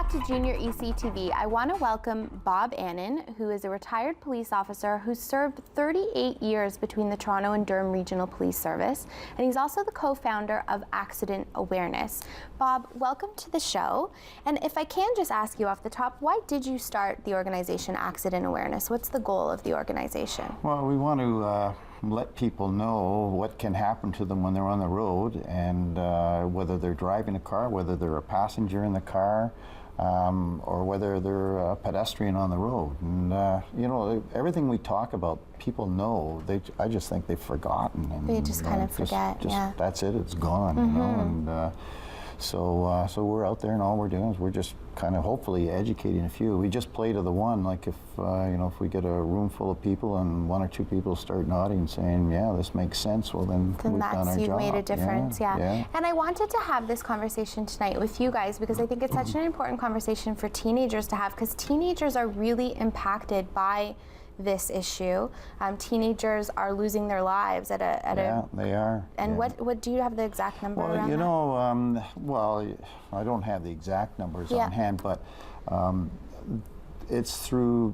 back to Junior ECTV. I want to welcome Bob Annan, who is a retired police officer who served 38 years between the Toronto and Durham Regional Police Service, and he's also the co-founder of Accident Awareness. Bob, welcome to the show. And if I can just ask you off the top, why did you start the organization Accident Awareness? What's the goal of the organization? Well, we want to let people know what can happen to them when they're on the road, and whether they're driving a car, whether they're a passenger in the car, or whether they're a pedestrian on the road. And you know, everything we talk about, people know. I just think they've forgotten. And, they just kind of forget. Yeah. That's it. It's gone. You know. And so we're out there, and all we're doing is we're just kind of hopefully educating a few. We just play to the one. Like if you know, if we get a room full of people and one or two people start nodding and saying, "Yeah, this makes sense," well then we've done our job. You've made a difference. Yeah. And I wanted to have this conversation tonight with you guys because I think it's such an important conversation for teenagers to have, because teenagers are really impacted by this issue. Teenagers are losing their lives at a they are. And what do you have the exact number well, around you that? know, well, I don't have the exact numbers on hand, but it's through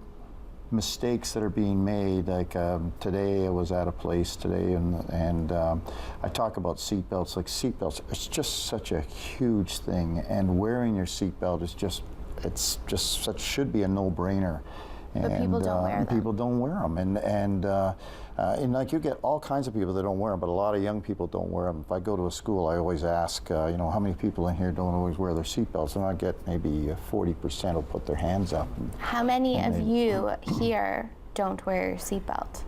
mistakes that are being made. Like today, I was at a place today, and I talk about seatbelts. Like seatbelts, it's just such a huge thing, and wearing your seatbelt is should be a no-brainer. But people don't wear them. People don't wear them, and like you get all kinds of people that don't wear them, but a lot of young people don't wear them. If I go to a school, I always ask, you know, how many people in here don't always wear their seatbelts, and I get maybe 40% will put their hands up. How many of you here don't wear your seatbelt?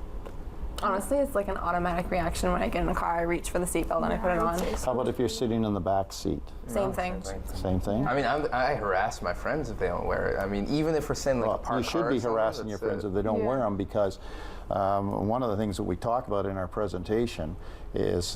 Honestly, it's like an automatic reaction. When I get in a car, I reach for the seatbelt and I put it on. How about if you're sitting in the back seat? Same thing. Same thing? I mean, I harass my friends if they don't wear it. I mean, even if we're saying like a parked you should be harassing your friends if they don't wear them, because one of the things that we talk about in our presentation is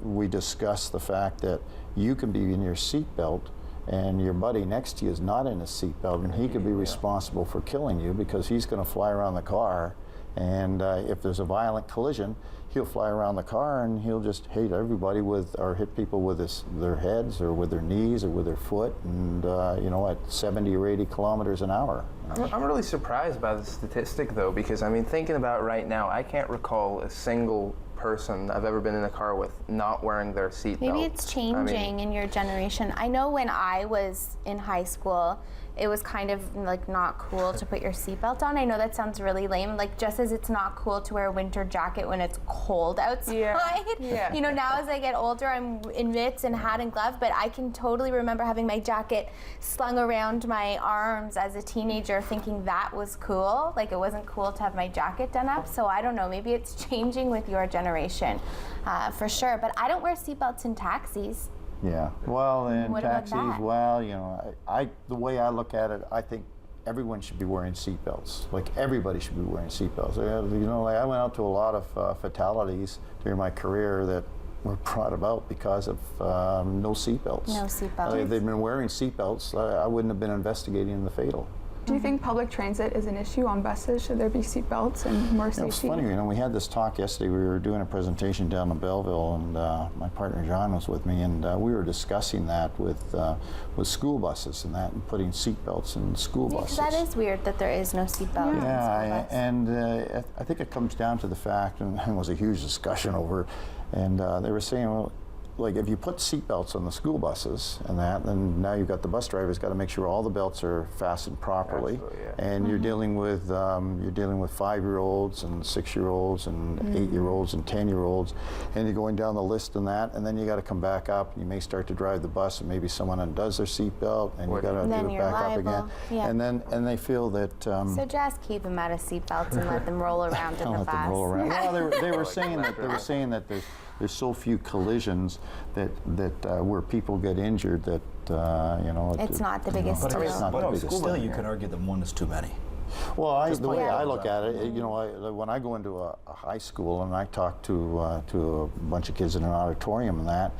we discuss the fact that you can be in your seatbelt and your buddy next to you is not in his seatbelt, and he could be responsible for killing you because he's going to fly around the car. And if there's a violent collision, he'll fly around the car and he'll just hit everybody or hit people with their heads or with their knees or with their foot, and you know, at 70 or 80 kilometers an hour. I'm really surprised by the statistic, though, because I mean, thinking about it right now, I can't recall a single person I've ever been in a car with not wearing their seatbelt. Maybe it's changing in your generation. I know when I was in high school, it was kind of like not cool to put your seatbelt on. I know that sounds really lame, like just as it's not cool to wear a winter jacket when it's cold outside. Yeah. You know, now as I get older, I'm in mitts and hat and glove, but I can totally remember having my jacket slung around my arms as a teenager, thinking that was cool. Like it wasn't cool to have my jacket done up. So I don't know, maybe it's changing with your generation, for sure. But I don't wear seatbelts in taxis. Yeah, well, in what taxis, about that? well, you know, the way I look at it, I think everyone should be wearing seatbelts. Like everybody should be wearing seatbelts. You know, like I went out to a lot of fatalities during my career that were brought about because of no seatbelts. No seatbelts. If they'd been wearing seatbelts, I wouldn't have been investigating the fatal. Do you think public transit is an issue on buses? Should there be seatbelts and more safety? It's funny, you know, we had this talk yesterday. We were doing a presentation down in Belleville, and my partner John was with me, and we were discussing that with school buses and that, and putting seatbelts in school buses. That is weird that there is no seatbelt in school bus. And I think it comes down to the fact, and it was a huge discussion over, and they were saying, well, like if you put seatbelts on the school buses and that, then now you've got the bus drivers got to make sure all the belts are fastened properly. And you're dealing with 5-year-olds and 6-year-olds and 8-year-olds and 10-year-olds, and you're going down the list and that, and then you got to come back up. You may start to drive the bus, and maybe someone undoes their seatbelt, and you got to do it back up again. Yeah. And they feel that. So just keep them out of seatbelts and let them roll around in the bus. Let them roll around. Well, they were saying that there's so few collisions that where people get injured that you know it's not the biggest deal. It's not the biggest still, deal. you could argue that one is too many. Well, the way I look at it, you know, when I go into a high school and I talk to a bunch of kids in an auditorium and that,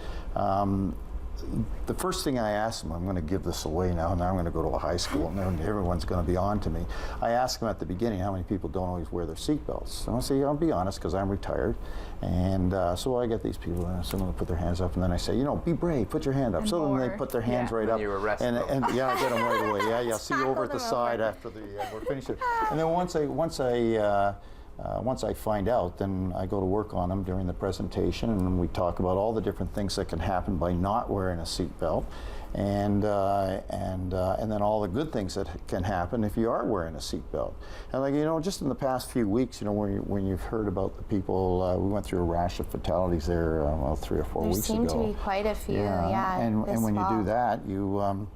the first thing I asked them, I'm going to give this away now. Now I'm going to go to a high school, and then everyone's going to be on to me. I asked them at the beginning how many people don't always wear their seatbelts. And I say, I'll be honest, because I'm retired. And so I get these people, and some of them put their hands up, and then I say, be brave, put your hand up. And so then they more. put their hands right up. You arrest and yeah, I get them right away. Yeah, see you over at the them side over. after we're finished. And then once I find out, then I go to work on them during the presentation, and we talk about all the different things that can happen by not wearing a seatbelt, and then all the good things that can happen if you are wearing a seatbelt. And just in the past few weeks, when you've heard about the people, we went through a rash of fatalities there 3 or 4 There weeks ago. seem to be quite a few, and this when you fall. do that, you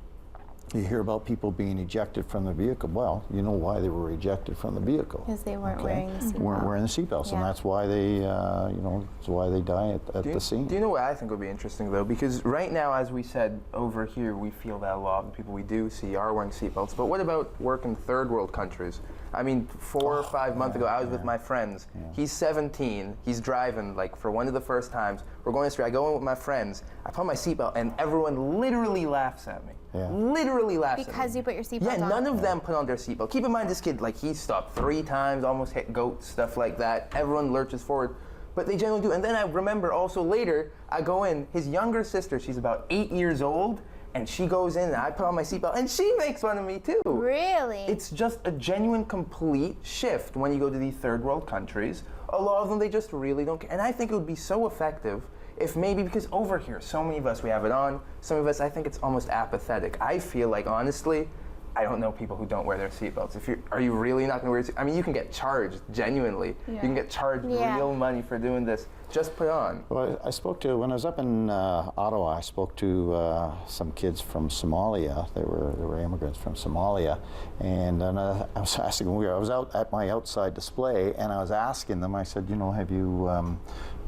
hear about people being ejected from the vehicle. Well, you know why they were ejected from the vehicle. Because they weren't wearing the seatbelt. Weren't wearing the seatbelts, Yeah. and that's why they, that's why they die at the scene. Do you know what I think would be interesting though? Because right now, as we said over here, we feel that a lot of the people we do see are wearing seatbelts. But what about work in third world countries? I mean, 4 or 5 months ago, I was with my friends. Yeah. He's 17. He's driving for one of the first times. We're going to the street. I go in with my friends. I put my seatbelt, and everyone literally laughs at me. Yeah. Literally laughs at me. Because you put your seatbelt on. Yeah, none of them put on their seatbelt. Keep in mind, this kid, he stopped 3 times, almost hit goats, stuff like that. Everyone lurches forward, but they generally do. And then I remember also later, I go in, his younger sister, she's about 8 years old, and she goes in, and I put on my seatbelt, and she makes fun of me too. Really? It's just a genuine, complete shift when you go to these third world countries. A lot of them, they just really don't care. And I think it would be so effective if maybe, because over here, so many of us, we have it on. Some of us, I think it's almost apathetic. I feel like, honestly, I don't know people who don't wear their seatbelts. Are you really not going to wear your seatbelt? I mean, you can get charged, genuinely. Yeah. You can get charged real money for doing this. Just put on. Well, I spoke to, when I was up in Ottawa, I spoke to some kids from Somalia. They were immigrants from Somalia, and I was asking them. I was out at my outside display, and I was asking them. I said, have you,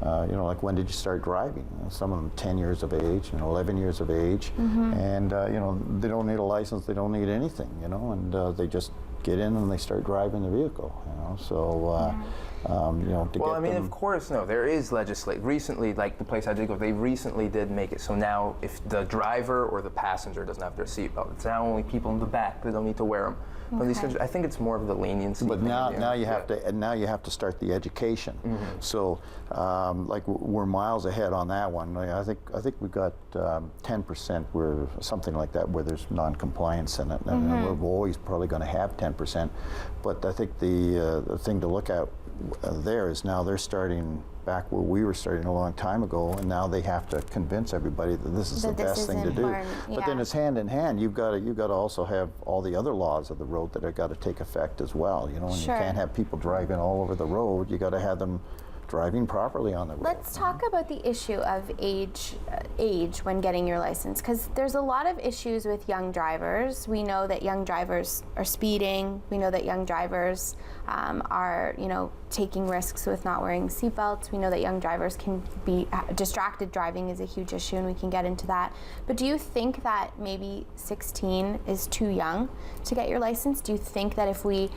when did you start driving? And some of them 10 years of age, 11 years of age, and they don't need a license. They don't need anything, and they just get in and they start driving the vehicle. So. Well, I mean, of course, no, there is legislation. Recently, the place I did go, they recently did make it so now if the driver or the passenger doesn't have their seatbelt, it's now only people in the back that don't need to wear them. But these countries, I think it's more of the leniency. But thing now again. you have to, and now you have to start the education. So, we're miles ahead on that one. I think we got 10%, where something like that, where there's non-compliance in it, and we're always probably going to have 10%. But I think the thing to look at there is now they're starting back where we were starting a long time ago, and now they have to convince everybody that this is the best thing to do. But then it's hand in hand. You've got to also have all the other laws of the road that have got to take effect as well. And you can't have people driving all over the road. You got to have them driving properly on the road. Let's talk about the issue of age when getting your license, because there's a lot of issues with young drivers. We know that young drivers are speeding. We know that young drivers are, taking risks with not wearing seatbelts. We know that young drivers can be distracted driving is a huge issue, and we can get into that. But do you think that maybe 16 is too young to get your license? Do you think that if we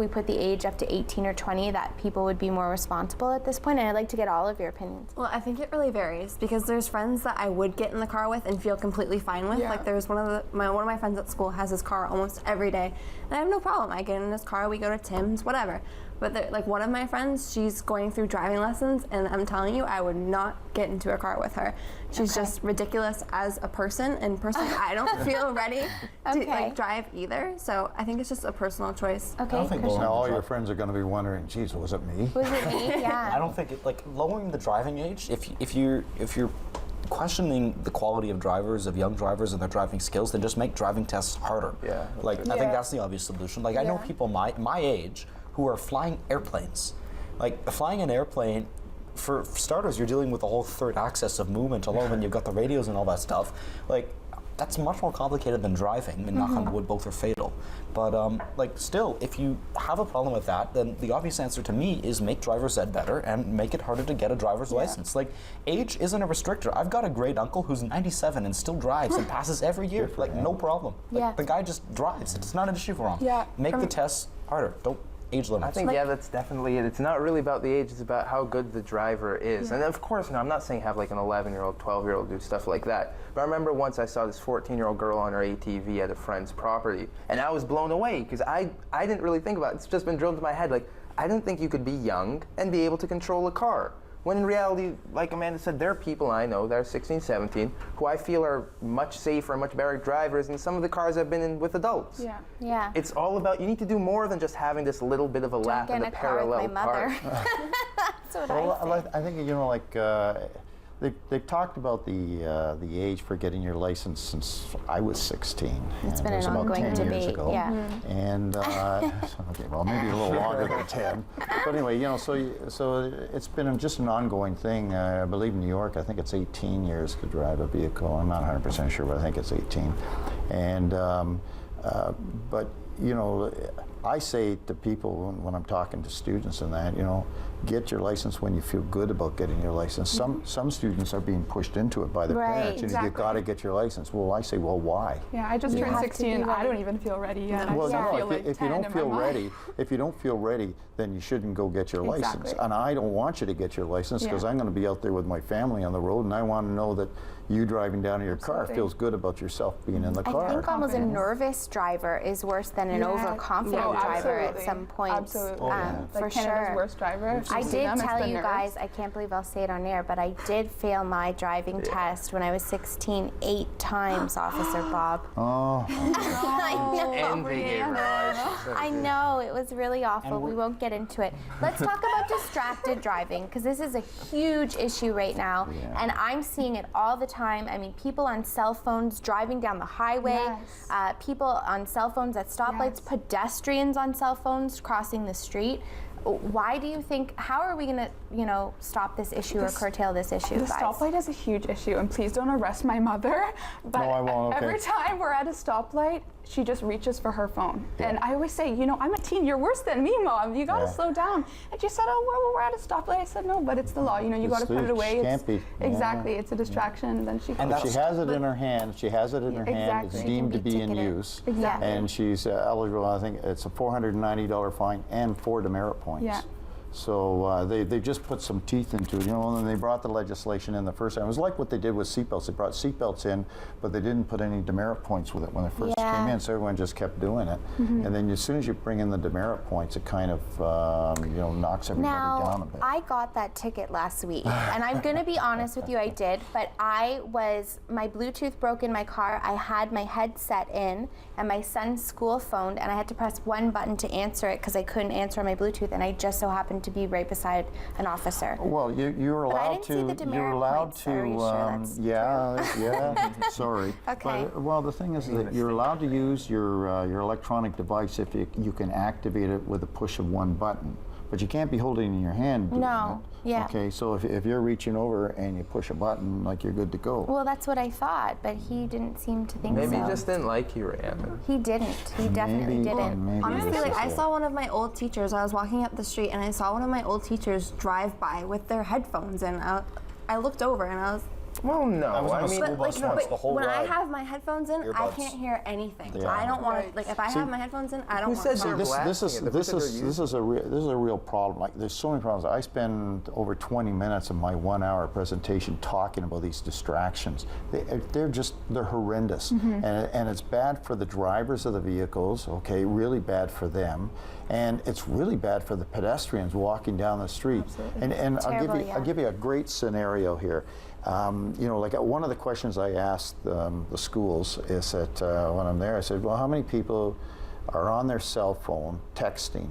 put the age up to 18 or 20, that people would be more responsible at this point? And I'd like to get all of your opinions. Well, I think it really varies, because there's friends that I would get in the car with and feel completely fine with. Yeah. There's one of my friends at school has his car almost every day, and I have no problem. I get in his car, we go to Tim's, whatever. But one of my friends, she's going through driving lessons, and I'm telling you, I would not get into a car with her. She's just ridiculous as a person, and personally, I don't feel ready to drive either. So I think it's just a personal choice. Okay. I don't think Now all your friends are going to be wondering, geez, was it me? Was it me? Yeah. I don't think lowering the driving age. If you're questioning the quality of drivers, of young drivers and their driving skills, then just make driving tests harder. Yeah. I think that's the obvious solution. I know people my age who are flying airplanes. Flying an airplane, for starters, you're dealing with the whole third axis of movement alone, and you've got the radios and all that stuff. That's much more complicated than driving, and knock on wood, both are fatal. But still, if you have a problem with that, then the obvious answer to me is make driver's ed better and make it harder to get a driver's license. Age isn't a restrictor. I've got a great uncle who's 97 and still drives and passes every year, no problem. The guy just drives. It's not an issue for him. Yeah. Make the tests harder. age limits. I think, yeah, that's definitely it. It's not really about the age, it's about how good the driver is. And of course, I'm not saying have like an 11-year-old, 12-year-old do stuff like that. But I remember once I saw this 14-year-old girl on her ATV at a friend's property, and I was blown away because I didn't really think about it. It's just been drilled into my head. Like, I didn't think you could be young and be able to control a car. When in reality, like Amanda said, there are people I know that are 16, 17, who I feel are much safer, much better drivers than some of the cars I've been in with adults. Yeah. Yeah. It's all about, you need to do more than just having this little bit of a lap in the parallel park. That's what Well, I say. I think, you know, like, they talked about the age for getting your license since I was 16. It's and been it was an about ongoing 10 years debate, ago. yeah. And, okay, well, maybe a little longer than 10. But anyway, you know, so it's been just an ongoing thing. I believe in New York, I think it's 18 years to drive a vehicle. I'm not 100% sure, but I think it's 18. And, but, you know, I say to people when I'm talking to students and that, you know, get your license when you feel good about getting your license. Some students are being pushed into it by their Right, parents. You know, exactly. you've got to get your license. Well, I say, well, why? Yeah, I just You turned have to 16 be and I ready. don't even feel ready yet. I Well, still no, feel like if you 10 don't in feel my mind. ready, if you don't feel ready, then you shouldn't go get your license. Exactly. And I don't want you to get your license because Yeah. I'm going to be out there with my family on the road, and I want to know that you driving down in your car Absolutely. feels good about yourself being in the car. I think almost a Confidence. nervous driver is worse than an Yeah. overconfident Oh, driver at absolutely. some points. Absolutely. For Like Canada's sure. worst driver. If I you see did them, it's tell the you nerves. guys, I can't believe I'll say it on air, but I did fail my driving test when I was 16 8 times, Officer Bob. Oh, I know. And they gave her a license. I know, it was really awful. We won't get into it. Let's talk about distracted driving, because this is a huge issue right now, Yeah. and I'm seeing it all the time. I mean, people on cell phones driving down the highway, Yes. people on cell phones at stoplights, Yes. pedestrians on cell phones crossing the street. Why do you think, how are we going to, you know, stop this issue or curtail this issue, The guys? stoplight is a huge issue, and please don't arrest my mother. But No, I won't, okay. every time we're at a stoplight, she just reaches for her phone. And I always say, you know, I'm a teen, you're worse than me, Mom. You gotta Yeah. slow down. And she said, oh, well, we're at a stoplight. I said, no, but it's the law. You know, you It's gotta put the- it away. she It's, can't be- yeah. Exactly, it's a distraction. And then she And goes, she that's- has it in her hand. She has it in her hand. It's Exactly. deemed to She can be be in ticketed. use. Exactly. And she's eligible. I think it's a $490 fine and 4 demerit points. Yeah. So they just put some teeth into it, you know, and they brought the legislation in the first time. It was like what they did with seatbelts. They brought seatbelts in, but they didn't put any demerit points with it when it first Yeah. came in, so everyone just kept doing it. And then as soon as you bring in the demerit points, it kind of, you know, knocks everybody down a Now, bit. I got that ticket last week, and I'm going to be honest with you, I did, but my Bluetooth broke in my car. I had my headset in, and my son's school phoned, and I had to press one button to answer it because I couldn't answer on my Bluetooth, and I just so happened to be right beside an officer. Well, you're But I allowed didn't see the to. demerit You're allowed points. to. Are you sure that's yeah. Sorry. Okay. But, well, the thing is that you're allowed to use your electronic device if you can activate it with a push of one button, but you can't be holding it in your hand. doing No. it. Yeah. Okay. So if you're reaching over and you push a button, like you're good to go. Well, that's what I thought, but he didn't seem to think Maybe so. he just didn't like you, Rhiannon. He didn't. He definitely Maybe- didn't. maybe Honestly, that's like I it. saw one of my old teachers. I was walking up the street and I saw one of my old teachers drive by with their headphones, and I looked over and I was. Well, no. I was on a mean, school bus once, the whole when I ride. have my headphones in, I Earbuds. can't hear anything. Yeah. I don't want to. Right. Like if I have my headphones in, I don't Who want. said to you're This blasting is it? The this people is are this is a real problem. Like there's so many problems. I spend over 20 minutes of my 1 hour presentation talking about these distractions. They're horrendous, and it's bad for the drivers of the vehicles. Okay, really bad for them, and it's really bad for the pedestrians walking down the street. Absolutely. And Terrible, I'll give you a great scenario here. You know, like one of the questions I asked the schools is that when I'm there, I said, well, how many people are on their cell phone texting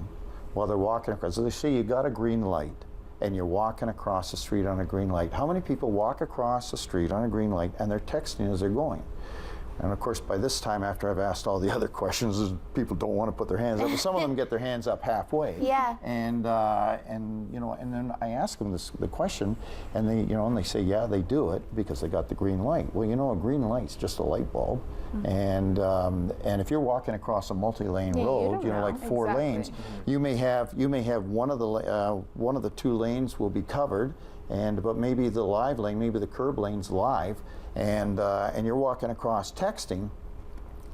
while they're walking across? So they say you got a green light and you're walking across the street on a green light. How many people walk across the street on a green light and they're texting as they're going? And of course, by this time, after I've asked all the other questions, people don't want to put their hands up. But some of them get their hands up halfway. Yeah. And you know, and then I ask them the question, and they say, yeah, they do it because they got the green light. Well, you know, a green light's just a light bulb, and if you're walking across a multi-lane Yeah, you road, don't you know, know. like 4 Exactly. lanes, you may have one of the 2 lanes will be covered. But maybe the live lane, maybe the curb lane's live, and you're walking across texting,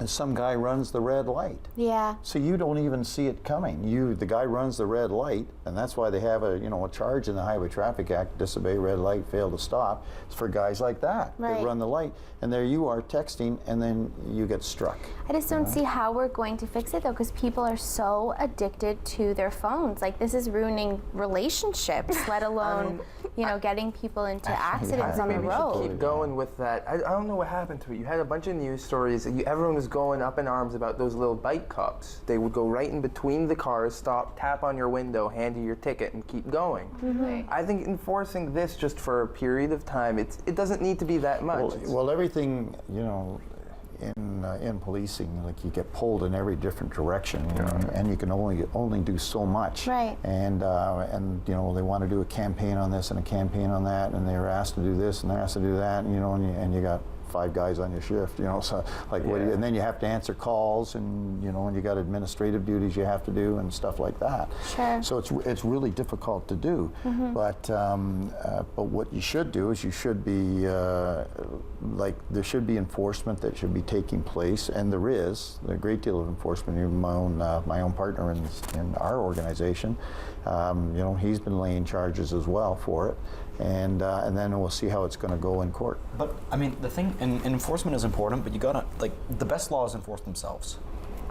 and some guy runs the red light. Yeah. So you don't even see it coming. The guy runs the red light, and that's why they have a charge in the Highway Traffic Act: disobey red light, fail to stop. It's for guys like that. Right. They run the light, and there you are texting, and then you get struck. I just don't see how we're going to fix it though, because people are so addicted to their phones. Like, this is ruining relationships, let alone, getting people into accidents on the Maybe we should road. keep going with that. I don't know what happened to it. You had a bunch of news stories. Everyone was going up in arms about those little bike cops. They would go right in between the cars, stop, tap on your window, hand you your ticket, and keep going. Mm-hmm. I think enforcing this just for a period of time, it doesn't need to be that much. Well, everything, in policing, like, you get pulled in every different direction, and you can only do so much. Right. And they want to do a campaign on this and a campaign on that, and they're asked to do this and they're asked to do that, and you got 5 guys on your shift, so like, and then you have to answer calls, and and you got administrative duties you have to do and stuff like that. Sure. So it's really difficult to do. But what you should do is you should be there should be enforcement that should be taking place, and there is a great deal of enforcement. Even my own partner in our organization, he's been laying charges as well for it. And then we'll see how it's going to go in court. But I mean, the thing, and enforcement is important, but you gotta, the best laws enforce themselves.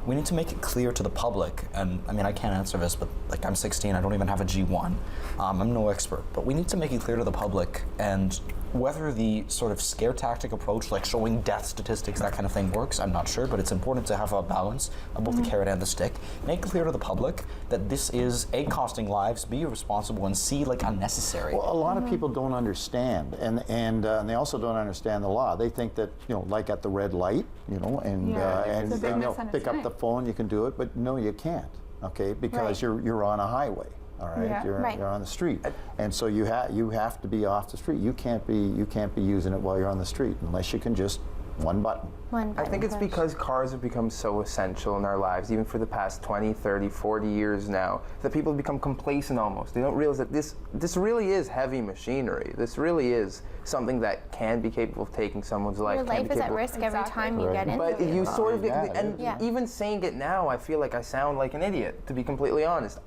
We need to make it clear to the public, and I mean, I can't answer this, but I'm 16, I don't even have a G1. I'm no expert, but we need to make it clear to the public, and whether the sort of scare tactic approach, like showing death statistics, that kind of thing works, I'm not sure, but it's important to have a balance of both the carrot and the stick. Make it clear to the public that this is A, costing lives, B, irresponsible, and C, unnecessary. Well, a lot of people don't understand, and they also don't understand the law. They think that, like at the red light, it's a big pick up the phone, you can do it, but no, you can't, okay, because you're on a highway. All right, Yeah. you're on the street, and so you have to be off the street. You can't be using it while you're on the street unless you can just one button. I think it's because cars have become so essential in our lives, even for the past 20, 30, 40 years now, that people have become complacent almost. They don't realize that this really is heavy machinery. This really is something that can be capable of taking someone's life. Your life is at risk every Exactly. time you get into But it. you sort of Yeah, get, and Yeah. even saying it now, I feel like I sound like an idiot, to be completely honest.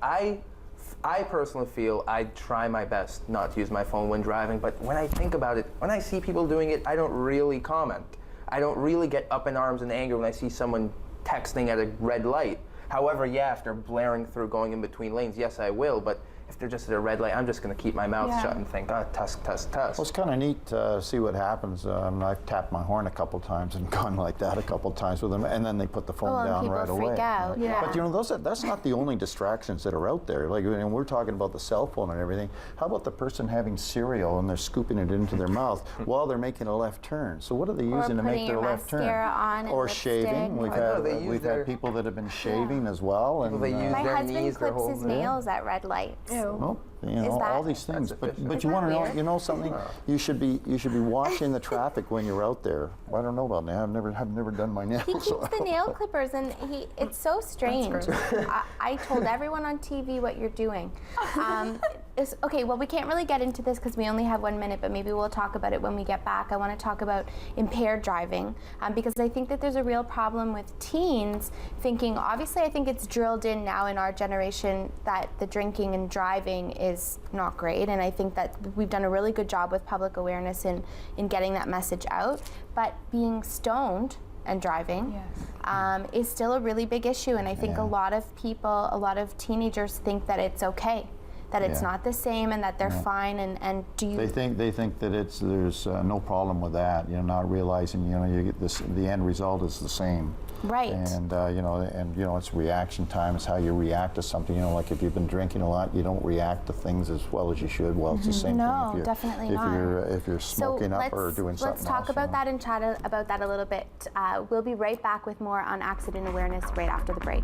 I personally feel I try my best not to use my phone when driving, but when I think about it, when I see people doing it, I don't really comment. I don't really get up in arms in anger when I see someone texting at a red light. However, if they're blaring through going in between lanes, yes, I will, but if they're just at a red light, I'm just going to keep my mouth shut and think, tusk, tusk, tusk. Well, it's kind of neat to see what happens. I've tapped my horn a couple times and gone like that a couple times with them, and then they put the phone and down people right freak away. out. Yeah. But that's not the only distractions that are out there. Like, we're talking about the cell phone and everything. How about the person having cereal and they're scooping it into their mouth while they're making a left turn? So what are they using to make their left turn? On Or lipstick. shaving. We've I know, they use we've their- had people that have been shaving as well. People that use My their husband knees, their clips whole his nails at red lights. Well, Is all that- these things. That's But efficient. you that want to know, weird? something? You should be watching the traffic when you're out there. Well, I don't know about now. I've never done my nails. He keeps so I the don't nail know. clippers, and it's so strange. I told everyone on TV what you're doing. Okay, well, we can't really get into this because we only have 1 minute, but maybe we'll talk about it when we get back. I want to talk about impaired driving because I think that there's a real problem with teens thinking, obviously I think it's drilled in now in our generation that the drinking and driving is not great, and I think that we've done a really good job with public awareness in getting that message out, but being stoned and driving is still a really big issue, and I think a lot of teenagers think that it's okay, that it's not the same and that they're fine, and do you... They think that there's no problem with that, not realizing, you get the end result is the same. Right. And it's reaction time. It's how you react to something. Like if you've been drinking a lot, you don't react to things as well as you should. Well, it's the same No, thing definitely if not. If you're smoking up or doing something else. Let's talk about that and chat about that a little bit. We'll be right back with more on accident awareness right after the break.